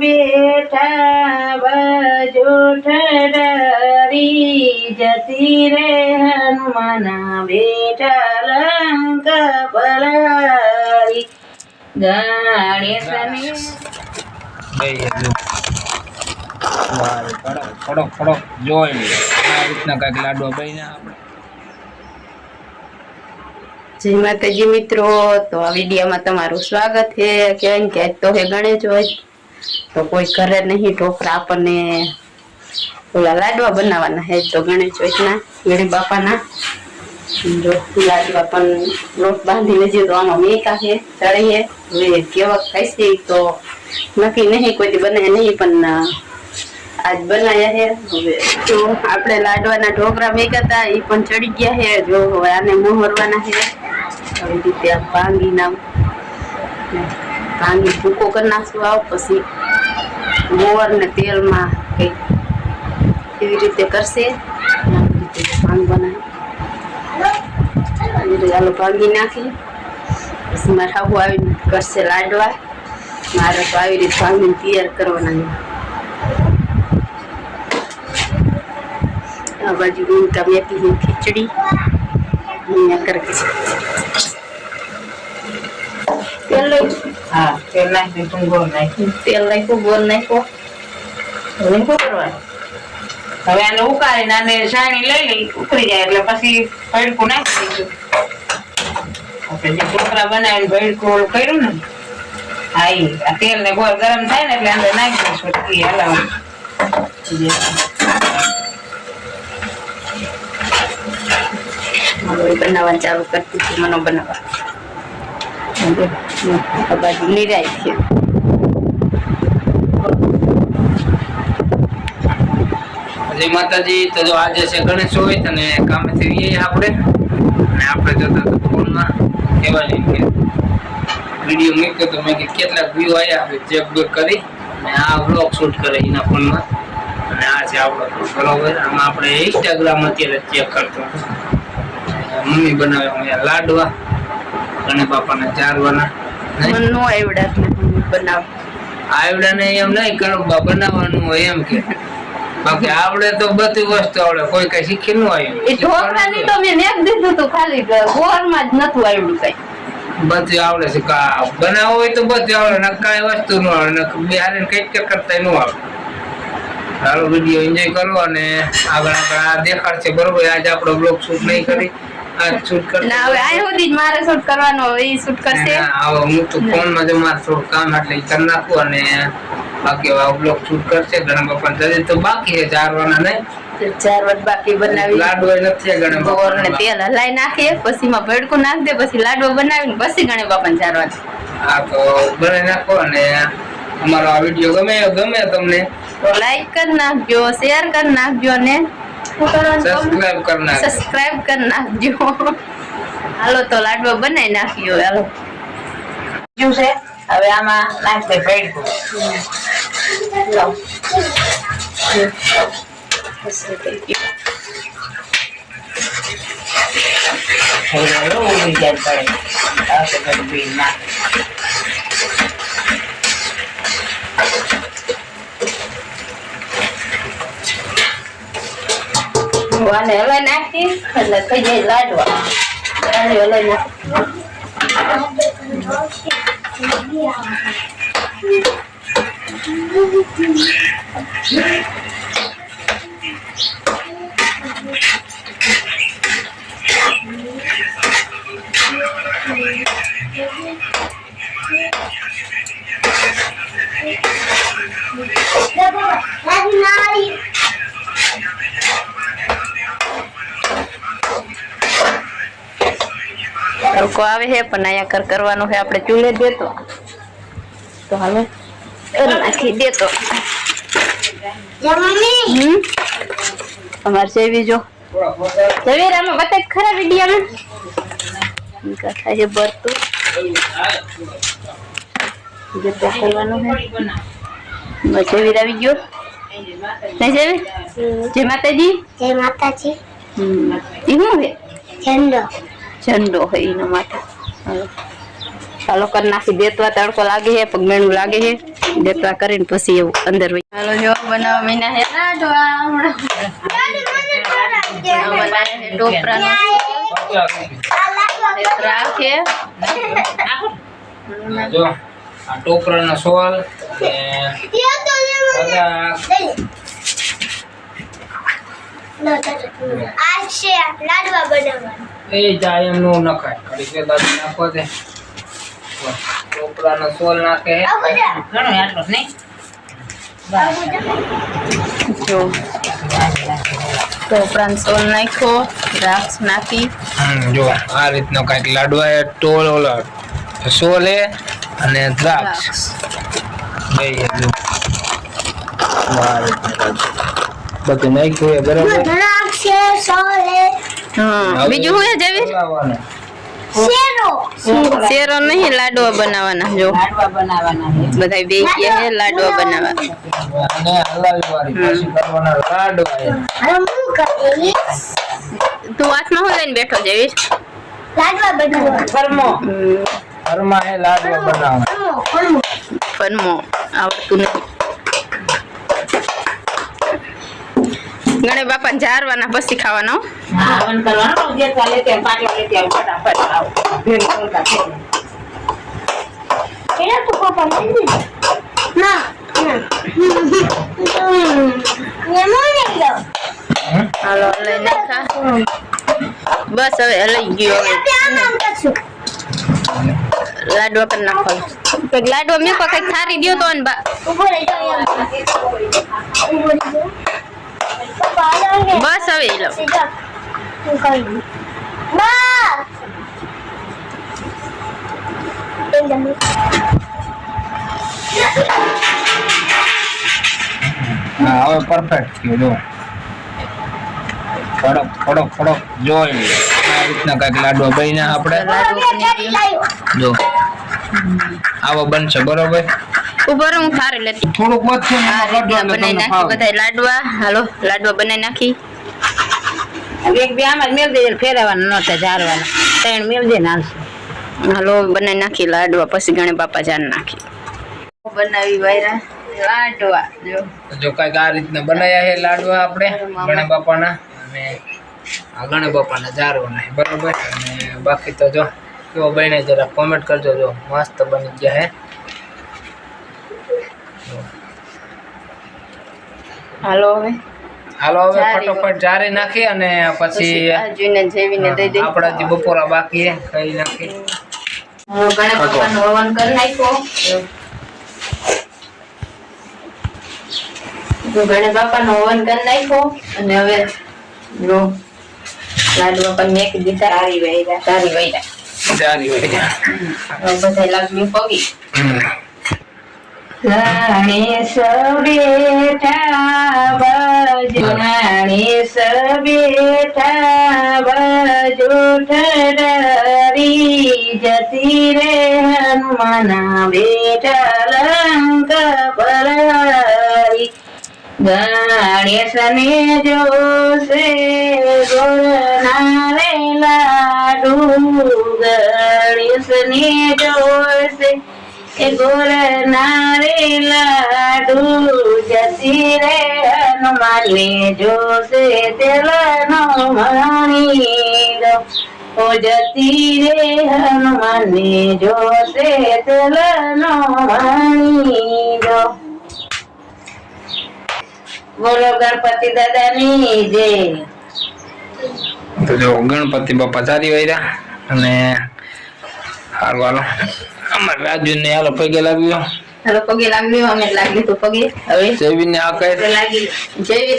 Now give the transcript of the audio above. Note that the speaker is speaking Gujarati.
બેઠા બજો ઠડરી જતી રે હનુમાના બેઠા લંકા પલારી ગણેશને થોડોક જોઈ આ રીતના કઈક લાડવા બન્યા આપણે. જય માતાજી મિત્રો, તો આ વિડીયોમાં તમારું સ્વાગત છે. કેમ કે તો હે ગણેશ હોય તો કોઈ ઘરે નહીં, ઢોકળા આપણને ઓલા લાડવા બનાવવાના હે. તો ગણેશ ચોથના ગણેશ બાપાના જો લાડવા પણ લોટ બાંધી લેજો. તો આમાં મેકા છે ચડીએ હવે કેવા ખાઈશે તો નક્કી નહીં, કોઈ બનાવે નહીં, પણ આજ બનાયા છે. હવે તો આપણે લાડવાના ઢોકળા મેકાતા એ પણ ચડી ગયા છે. જો હવે આને મોહરવાના છે આવી રીતે. આ ભાંગી ભૂકો કરી નાખશું. આવ પછી મોર ને તેલમાં કઈ એવી રીતે કરશે. આવી રીતે ભાંગ બનાવી ચાલો ભાંગી નાખી. પછી મારે આવું આવી કરશે લાડવા. મારે તો આવી રીતે ભાંગીને તૈયાર કરવાના. આ બાજુ ઊંઘતા મેથી ખીચડી અહીંયા કરી તેલ લઈ. હા, તેલ નાખી ગોળ નાખી. તેલ નાખ્યું, ગોળ નાખ્યો. હવે શું કરવાનું? હવે આને ઉકાળીને આને છાણી લઈ લઈ, ઉકળી જાય એટલે પછી ભડકું નાખી દઈશું. આપણે જે ઢોકળા બનાવીને ભડકું કર્યું ને, હા એ આ તેલ ને ગોળ ગરમ થાય ને એટલે અંદર નાખી દઈશું. હલાવવાનું બનાવવાનું ચાલુ કરતી હતી. મને બનાવવા આ બાજુ નિરાય છે. જય માતાજી. તો જો આજે છે ગણેશ ચોથ અને કામેથી જઈએ આપણે, અને આપણે જોતા તો ફોનમાં કહેવાય કે વિડીયો મૂક્યો તો મેં કેટલાક વ્યૂ આવ્યા આપણે ચેક કરી અને આ વ્લોગ શૂટ કરે એના ફોનમાં. અને આ છે આપણો બરોબર. આમાં આપણે ઇન્સ્ટાગ્રામ અત્યારે ચેક કરતો. મમ્મી બનાવે અહીંયા લાડવા ગણેશ બાપાને ચારવાના. નો આવડે બનાવ આવડે ને એમ નહીં, ગણપા બનાવવાનું હોય એમ કે. બાકી આવડે તો બધી વસ્તુ આવડે, કોઈ કઈ શીખી ન આવ્યું. એ ઢોકળાની તો મેં મેક દીધું તું, ખાલી ગોળમાં જ નતું આવડ્યું કઈ. બધું આવડે છે. બનાવવું હોય તો બધું આવડે, ને કઈ વસ્તુ ન આવડે, બિહારી કઈક કરતા ન આવડે. સારો વિડીયો એન્જોય કરો અને આગળ આપણે આ દેખાડશે બરોબર. આજે આપણો બ્લોગ શૂટ નહીં કરી, આજ શૂટ કરી ના. હવે આ સુધી મારે શૂટ કરવાનો હોય એ શૂટ કરશે. હવે હું તો ફોનમાં જ મારે થોડું કામ એટલે કરી નાખું અને બાકી હવે બ્લોગ શૂટ કરશે. ગણેશ બાપા જલ્દી તો બાકી છે ચારવાના નહીં, 4 વટ બાકી બનાવી. લાડવા નથી ગણેશ ગોળ ને તેલ હલાઈ નાખીએ, પછી માં ભડકું નાખ દે, પછી લાડવા બનાવીને પછી ગણેશ બાપાને ચારવાના. હા તો બનાવી નાખો. અને અમારો આ વિડીયો ગમે તમને તો લાઈક કરી નાખજો, શેર કરી નાખજો અને સબસ્ક્રાઇબ કરી નાખજો. હાલો તો લાડવા બનાવી નાખ્યો. હાલો છે હવે આમાં નાખ દે ભડકું. આને હલાઈ નાખી એટલે થઈ જાય લાડવા. હલાઈ તડકો આવે છે પણ અહીંયા કરવાનું છે આપણે ચૂલે દેતો. તો હાલો નાખી દેતો. અમારે સેવી જો સેવી આમાં બતાય ખરા વિડીયોમાં થાય ભરતું જે કરવાનું છે. સેવી આવી ગયો નહીં સેવી? જય માતાજી. જય માતાજી. એ શું છે? ઝંડો. ઝંડો હોય એના માટે. ચાલો કરી નાખી દેતો. તડકો લાગે છે, પગમેણું લાગે છે. દેખવા કરીને પછી એવું અંદર વહી. હાલો જો બનાવવા મહિના હે લાડવા હમણાં બનાવ્યા હે ટોપરાનો રાખે જો આ ટોપરાનો સોલ ને એ જાય એમ નો નખાય ઘડી કે દાદી નાખો દે ટોપરાનો સોલ નાખે ઘણો આટલો નહીં જો ટોપરાનો સોલ નાખ્યો દ્રાક્ષ નાખી જો આ રીતનો કાંઈક લાડવા એ ટોલ ઓલા સોલ એ અને દ્રાક્ષ બે જો બધું નાખ્યું એ બરાબર હા બીજું શું છે જેવી શેરો નહીં લાડવા બનાવવાના જો બધા બે ગયા છે લાડવા બનાવવા અને હલાવી વાળી પછી કરવાના લાડવા તું હાથમાં શું લઈને બેઠો જેવી ઘરમાં હે લાડવા બનાવવા ફરમો આવડતું નથી ગણે બાપા ઝારવાના પછી ખાવાનો હાલો લઈ નાખા બસ હવે લઈ ગયો લાડવા કરી નાખો કઈક લાડવા મેં કઈક થારી દો તો ને બા બસ હવે લો હા હવે પરફેક્ટ થયો જો કડક જોઈ આ રીતના કાંઈક લાડવા બન્યા આપણે જો આવો બનશે બરોબર ઉભો રહો હું થારી લેતી થોડુંક વધશે ને આ રીતના બનાવી નાખી બધા લાડવા હાલો લાડવા બનાવી નાખી એક બે આમાં મેળ દે ફેરવવાના નહોતા ઝારવાના ત્રણ મેળ દે નાખશે હાલો બનાવી નાખી લાડવા પછી ગણે બાપા જાન નાખી બનાવી વાયરા લાડવા જો કાંઈક આ રીતના બનાવ્યા છે લાડવા આપણે ગણે બાપાના અને આ ગણે બાપાના જારવાના છે બરોબર અને બાકી તો જો કેવો બને જરા કોમેન્ટ કરજો જો મસ્ત બની ગયા હે હાલો હવે ફટાફટ જારી નાખી અને પછી આજુને જેવીને દઈ દઈ આપણા જે બપોરા બાકી છે ખાઈ નાખી ગણે બાપાનું હવન કરી નાખ્યો ગણે બાપાનું હવન કરી નાખ્યો અને હવે જો લાડવા પણ મેકી દીધા સારી વૈરા બધા લાગણી પગી ગણેશ બેઠા બાજુ ગણેશ બેઠા બાજુ ઠરારી જતી રે હનુમાના બેઠા લંક પરારી ગણેશ ને જોશે ગોરના રે લાડુ ગણેશ ને જોશે એ ગોર નારે લાડુ જતી રે હનુમાન ને જોશે તેલનો મણી ઓ જતી રે હનુમાન ને જોશે તેલનો મણી બોલો ગણપતિ દાદાની જય. તો જો ગણપતિ બાપા સારી વૈરા અને હારું હાલો અમારે રાજુ ને હાલો પગે લાગ્યો પગે લાગ્યો અમે લાગી તો પગે હવે જયવીર ને આ કહે લાગી જેવી